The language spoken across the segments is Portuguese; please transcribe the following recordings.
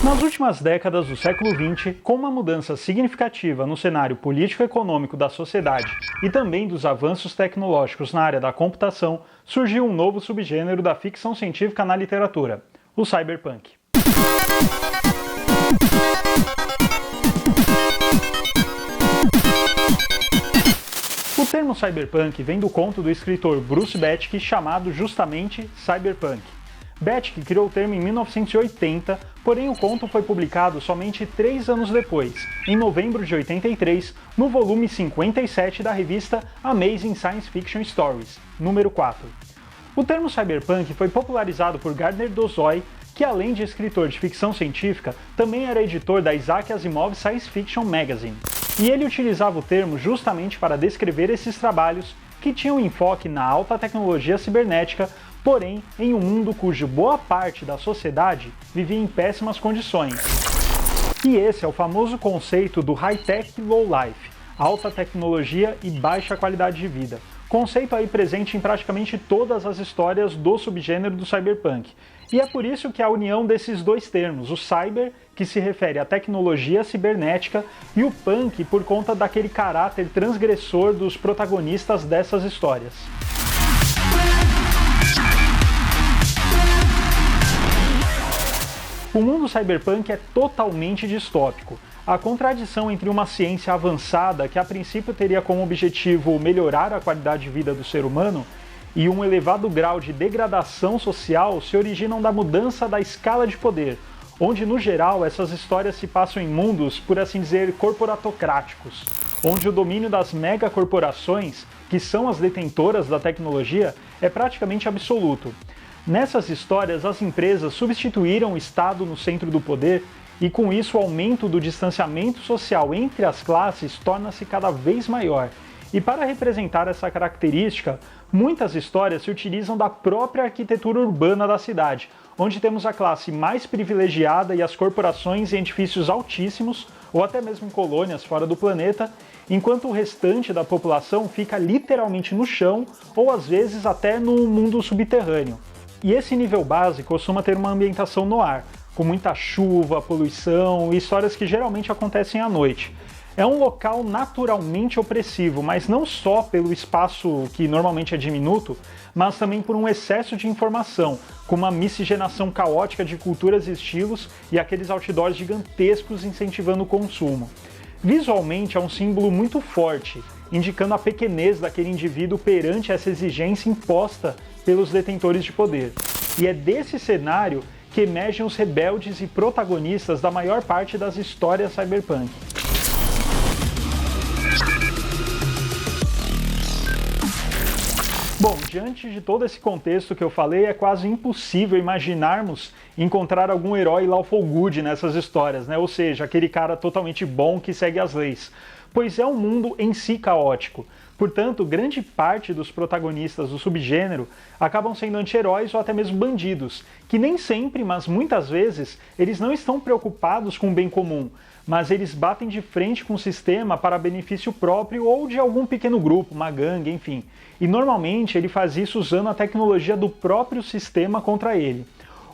Nas últimas décadas do século XX, com uma mudança significativa no cenário político-econômico da sociedade e também dos avanços tecnológicos na área da computação, surgiu um novo subgênero da ficção científica na literatura, o cyberpunk. O termo cyberpunk vem do conto do escritor Bruce Bethke chamado justamente cyberpunk. Bethke criou o termo em 1980, porém o conto foi publicado somente 3 anos depois, em novembro de 83, no volume 57 da revista Amazing Science Fiction Stories, número 4. O termo cyberpunk foi popularizado por Gardner Dozois, que além de escritor de ficção científica, também era editor da Isaac Asimov Science Fiction Magazine. E ele utilizava o termo justamente para descrever esses trabalhos que tinham enfoque na alta tecnologia cibernética, porém em um mundo cuja boa parte da sociedade vivia em péssimas condições. E esse é o famoso conceito do high-tech low-life, alta tecnologia e baixa qualidade de vida. Conceito aí presente em praticamente todas as histórias do subgênero do cyberpunk. E é por isso que a união desses dois termos, o cyber, que se refere à tecnologia cibernética, e o punk por conta daquele caráter transgressor dos protagonistas dessas histórias. O mundo cyberpunk é totalmente distópico. A contradição entre uma ciência avançada, que a princípio teria como objetivo melhorar a qualidade de vida do ser humano, e um elevado grau de degradação social se originam da mudança da escala de poder, onde no geral essas histórias se passam em mundos, por assim dizer, corporatocráticos, onde o domínio das megacorporações, que são as detentoras da tecnologia, é praticamente absoluto. Nessas histórias, as empresas substituíram o Estado no centro do poder e com isso o aumento do distanciamento social entre as classes torna-se cada vez maior. E para representar essa característica, muitas histórias se utilizam da própria arquitetura urbana da cidade, onde temos a classe mais privilegiada e as corporações em edifícios altíssimos, ou até mesmo colônias fora do planeta, enquanto o restante da população fica literalmente no chão, ou às vezes até no mundo subterrâneo. E esse nível base costuma ter uma ambientação no ar, com muita chuva, poluição e histórias que geralmente acontecem à noite. É um local naturalmente opressivo, mas não só pelo espaço que normalmente é diminuto, mas também por um excesso de informação, com uma miscigenação caótica de culturas e estilos e aqueles outdoors gigantescos incentivando o consumo. Visualmente é um símbolo muito forte, indicando a pequenez daquele indivíduo perante essa exigência imposta pelos detentores de poder. E é desse cenário que emergem os rebeldes e protagonistas da maior parte das histórias cyberpunk. Bom, diante de todo esse contexto que eu falei, é quase impossível imaginarmos encontrar algum herói lawful good nessas histórias, né? Ou seja, aquele cara totalmente bom que segue as leis, pois é um mundo em si caótico. Portanto, grande parte dos protagonistas do subgênero acabam sendo anti-heróis ou até mesmo bandidos, que nem sempre, mas muitas vezes, eles não estão preocupados com o bem comum, mas eles batem de frente com o sistema para benefício próprio ou de algum pequeno grupo, uma gangue, enfim. E normalmente ele faz isso usando a tecnologia do próprio sistema contra ele.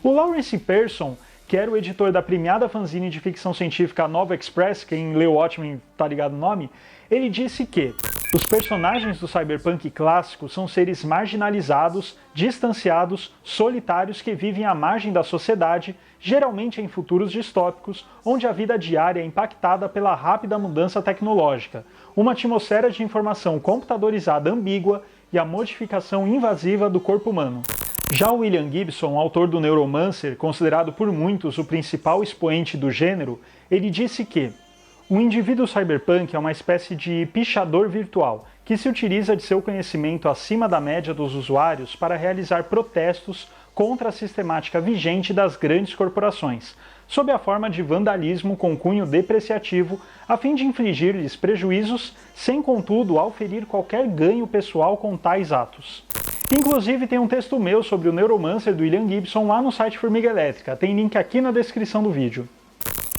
O Lawrence Pearson, que era o editor da premiada fanzine de ficção científica Nova Express, quem leu Watchmen tá ligado o nome, ele disse que os personagens do cyberpunk clássico são seres marginalizados, distanciados, solitários que vivem à margem da sociedade, geralmente em futuros distópicos, onde a vida diária é impactada pela rápida mudança tecnológica, uma atmosfera de informação computadorizada ambígua e a modificação invasiva do corpo humano. Já William Gibson, autor do Neuromancer, considerado por muitos o principal expoente do gênero, ele disse que o indivíduo cyberpunk é uma espécie de pichador virtual, que se utiliza de seu conhecimento acima da média dos usuários para realizar protestos contra a sistemática vigente das grandes corporações, sob a forma de vandalismo com cunho depreciativo, a fim de infligir-lhes prejuízos, sem contudo auferir qualquer ganho pessoal com tais atos. Inclusive tem um texto meu sobre o Neuromancer do William Gibson lá no site Formiga Elétrica, tem link aqui na descrição do vídeo.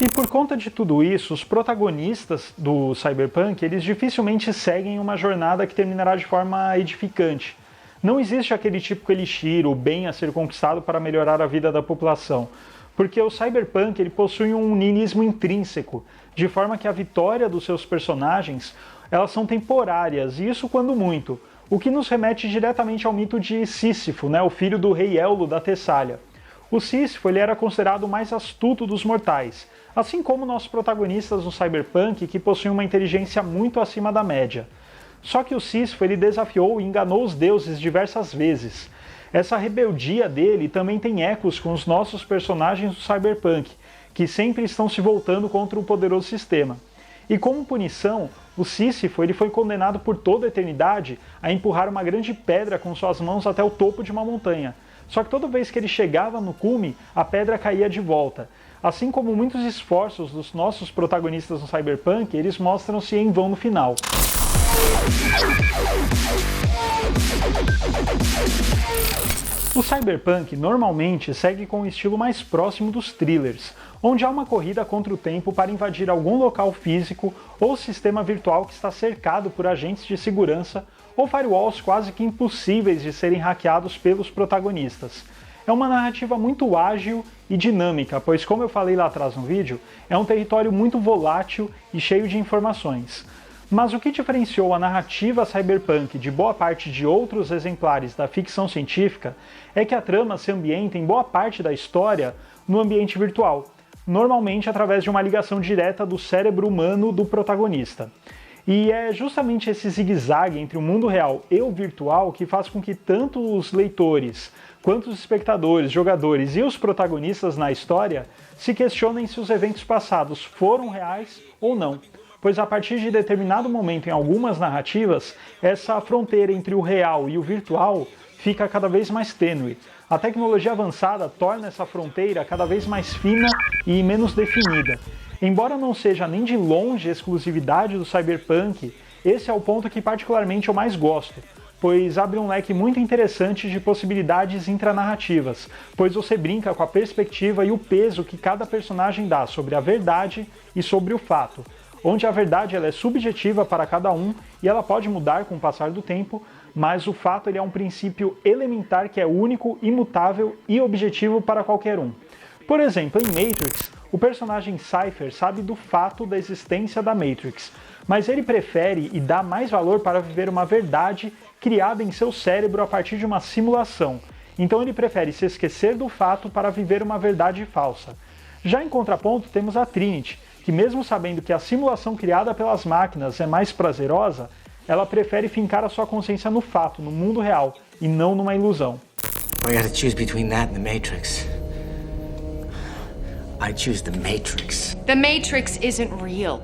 E por conta de tudo isso, os protagonistas do cyberpunk, eles dificilmente seguem uma jornada que terminará de forma edificante. Não existe aquele típico elixir, o bem a ser conquistado para melhorar a vida da população, porque o cyberpunk ele possui um niilismo intrínseco, de forma que a vitória dos seus personagens elas são temporárias, e isso quando muito, o que nos remete diretamente ao mito de Sísifo, o filho do rei Éolo da Tessália. O Sísifo ele era considerado o mais astuto dos mortais, assim como nossos protagonistas no cyberpunk, que possuem uma inteligência muito acima da média. Só que o Sísifo ele desafiou e enganou os deuses diversas vezes. Essa rebeldia dele também tem ecos com os nossos personagens do cyberpunk, que sempre estão se voltando contra o poderoso sistema. E como punição, o Sísifo ele foi condenado por toda a eternidade a empurrar uma grande pedra com suas mãos até o topo de uma montanha. Só que toda vez que ele chegava no cume, a pedra caía de volta. Assim como muitos esforços dos nossos protagonistas no cyberpunk, eles mostram-se em vão no final. O cyberpunk normalmente segue com o estilo mais próximo dos thrillers, onde há uma corrida contra o tempo para invadir algum local físico ou sistema virtual que está cercado por agentes de segurança ou firewalls quase que impossíveis de serem hackeados pelos protagonistas. É uma narrativa muito ágil e dinâmica, pois como eu falei lá atrás no vídeo, é um território muito volátil e cheio de informações. Mas o que diferenciou a narrativa cyberpunk de boa parte de outros exemplares da ficção científica é que a trama se ambienta em boa parte da história no ambiente virtual, normalmente através de uma ligação direta do cérebro humano do protagonista. E é justamente esse zigue-zague entre o mundo real e o virtual que faz com que tanto os leitores, quanto os espectadores, jogadores e os protagonistas na história se questionem se os eventos passados foram reais ou não. Pois a partir de determinado momento em algumas narrativas, essa fronteira entre o real e o virtual fica cada vez mais tênue. A tecnologia avançada torna essa fronteira cada vez mais fina e menos definida. Embora não seja nem de longe a exclusividade do cyberpunk, esse é o ponto que particularmente eu mais gosto, pois abre um leque muito interessante de possibilidades intranarrativas, pois você brinca com a perspectiva e o peso que cada personagem dá sobre a verdade e sobre o fato, onde a verdade ela é subjetiva para cada um e ela pode mudar com o passar do tempo, mas o fato ele é um princípio elementar que é único, imutável e objetivo para qualquer um. Por exemplo, em Matrix, o personagem Cypher sabe do fato da existência da Matrix, mas ele prefere e dá mais valor para viver uma verdade criada em seu cérebro a partir de uma simulação. Então ele prefere se esquecer do fato para viver uma verdade falsa. Já em contraponto, temos a Trinity, que mesmo sabendo que a simulação criada pelas máquinas é mais prazerosa, ela prefere fincar a sua consciência no fato, no mundo real, e não numa ilusão. I gotta choose between that and the Matrix. I choose the Matrix. The Matrix isn't real.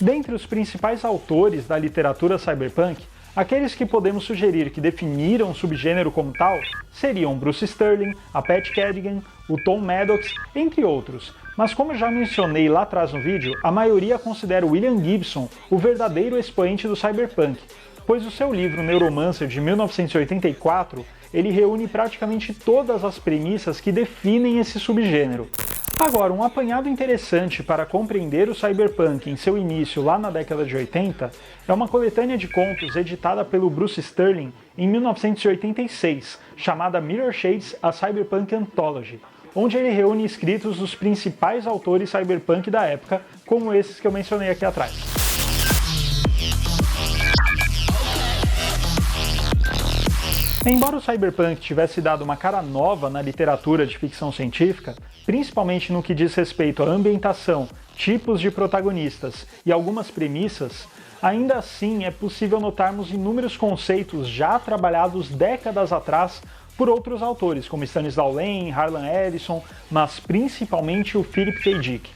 Dentre os principais autores da literatura cyberpunk, aqueles que podemos sugerir que definiram o subgênero como tal seriam Bruce Sterling, a Pat Cadigan, o Tom Maddox, entre outros. Mas como eu já mencionei lá atrás no vídeo, a maioria considera William Gibson o verdadeiro expoente do cyberpunk, pois o seu livro Neuromancer de 1984 ele reúne praticamente todas as premissas que definem esse subgênero. Agora, um apanhado interessante para compreender o cyberpunk em seu início lá na década de 80 é uma coletânea de contos editada pelo Bruce Sterling em 1986, chamada Mirror Shades: A Cyberpunk Anthology, onde ele reúne escritos dos principais autores cyberpunk da época, como esses que eu mencionei aqui atrás. Embora o cyberpunk tivesse dado uma cara nova na literatura de ficção científica, principalmente no que diz respeito à ambientação, tipos de protagonistas e algumas premissas, ainda assim é possível notarmos inúmeros conceitos já trabalhados décadas atrás por outros autores, como Stanislaw Lem, Harlan Ellison, mas principalmente o Philip K. Dick.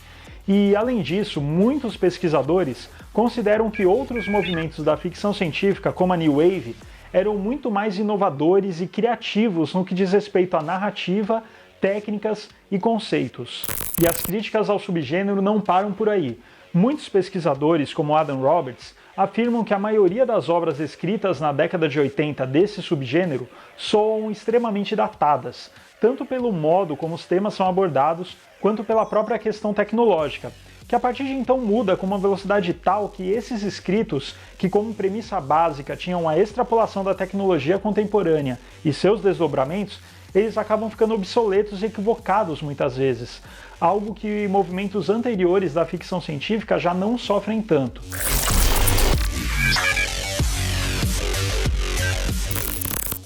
E, além disso, muitos pesquisadores consideram que outros movimentos da ficção científica, como a New Wave, eram muito mais inovadores e criativos no que diz respeito à narrativa, técnicas e conceitos. E as críticas ao subgênero não param por aí. Muitos pesquisadores, como Adam Roberts, afirmam que a maioria das obras escritas na década de 80 desse subgênero soam extremamente datadas, tanto pelo modo como os temas são abordados, quanto pela própria questão tecnológica. que a partir de então muda com uma velocidade tal que esses escritos, que como premissa básica tinham a extrapolação da tecnologia contemporânea e seus desdobramentos, eles acabam ficando obsoletos e equivocados muitas vezes, algo que movimentos anteriores da ficção científica já não sofrem tanto.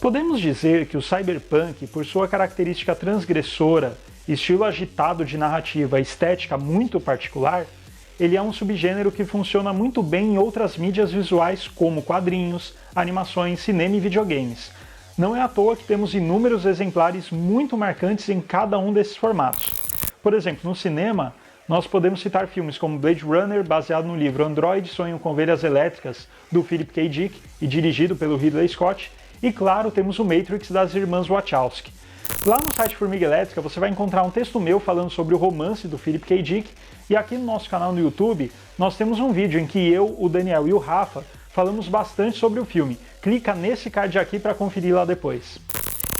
Podemos dizer que o cyberpunk, por sua característica transgressora, estilo agitado de narrativa e estética muito particular, ele é um subgênero que funciona muito bem em outras mídias visuais como quadrinhos, animações, cinema e videogames. Não é à toa que temos inúmeros exemplares muito marcantes em cada um desses formatos. Por exemplo, no cinema, nós podemos citar filmes como Blade Runner, baseado no livro Android Sonho com Ovelhas Elétricas, do Philip K. Dick e dirigido pelo Ridley Scott, e claro, temos o Matrix das irmãs Wachowski. Lá no site Formiga Elétrica você vai encontrar um texto meu falando sobre o romance do Philip K. Dick, e aqui no nosso canal no YouTube nós temos um vídeo em que eu, o Daniel e o Rafa falamos bastante sobre o filme. Clica nesse card aqui para conferir lá depois.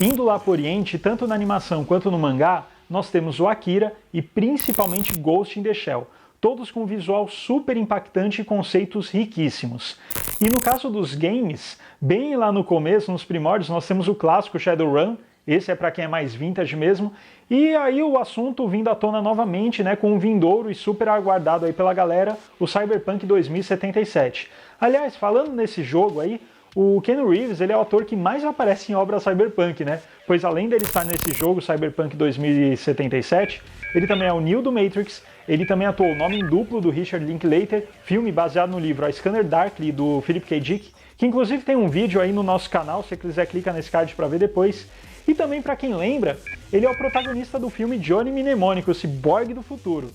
Indo lá para o Oriente, tanto na animação quanto no mangá, nós temos o Akira e principalmente Ghost in the Shell, todos com um visual super impactante e conceitos riquíssimos. E no caso dos games, bem lá no começo, nos primórdios, nós temos o clássico Shadowrun, esse é para quem é mais vintage mesmo, e aí o assunto vindo à tona novamente, né, com um vindouro e super aguardado aí pela galera, o Cyberpunk 2077. Aliás, falando nesse jogo aí, o Keanu Reeves ele é o ator que mais aparece em obras cyberpunk, né? Pois além dele estar nesse jogo, Cyberpunk 2077, ele também é o Neo do Matrix, ele também atuou o Nome em Duplo do Richard Linklater, filme baseado no livro A Scanner Darkly do Philip K. Dick, que inclusive tem um vídeo aí no nosso canal, se você quiser clica nesse card para ver depois. E também, para quem lembra, ele é o protagonista do filme Johnny Mnemonic, o ciborgue do futuro.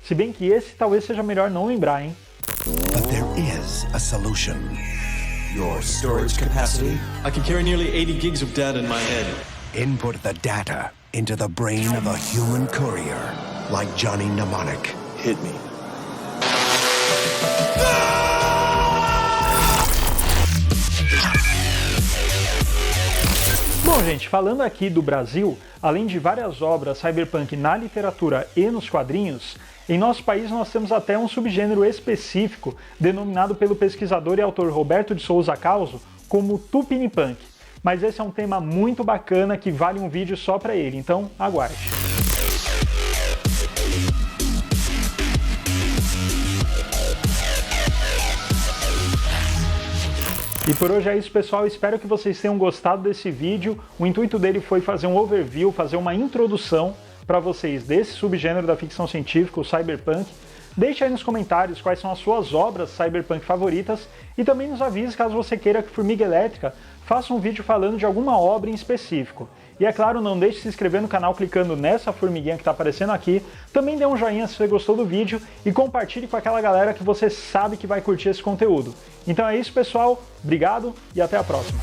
Se bem que esse talvez seja melhor não lembrar, hein? But there is a solution. Your storage capacity? I can carry nearly 80 gigs of data in my head. Input the data into the brain of a human courier, like Johnny Mnemonic. Hit me. Bom, gente, falando aqui do Brasil, além de várias obras cyberpunk na literatura e nos quadrinhos, em nosso país nós temos até um subgênero específico, denominado pelo pesquisador e autor Roberto de Souza Causo como Tupinipunk. Mas esse é um tema muito bacana que vale um vídeo só para ele, então aguarde. E por hoje é isso, pessoal. Espero que vocês tenham gostado desse vídeo. O intuito dele foi fazer um overview, fazer uma introdução para vocês desse subgênero da ficção científica, o cyberpunk. Deixe aí nos comentários quais são as suas obras cyberpunk favoritas e também nos avise caso você queira que Formiga Elétrica faça um vídeo falando de alguma obra em específico. E é claro, não deixe de se inscrever no canal clicando nessa formiguinha que está aparecendo aqui. Também dê um joinha se você gostou do vídeo e compartilhe com aquela galera que você sabe que vai curtir esse conteúdo. Então é isso, pessoal. Obrigado e até a próxima.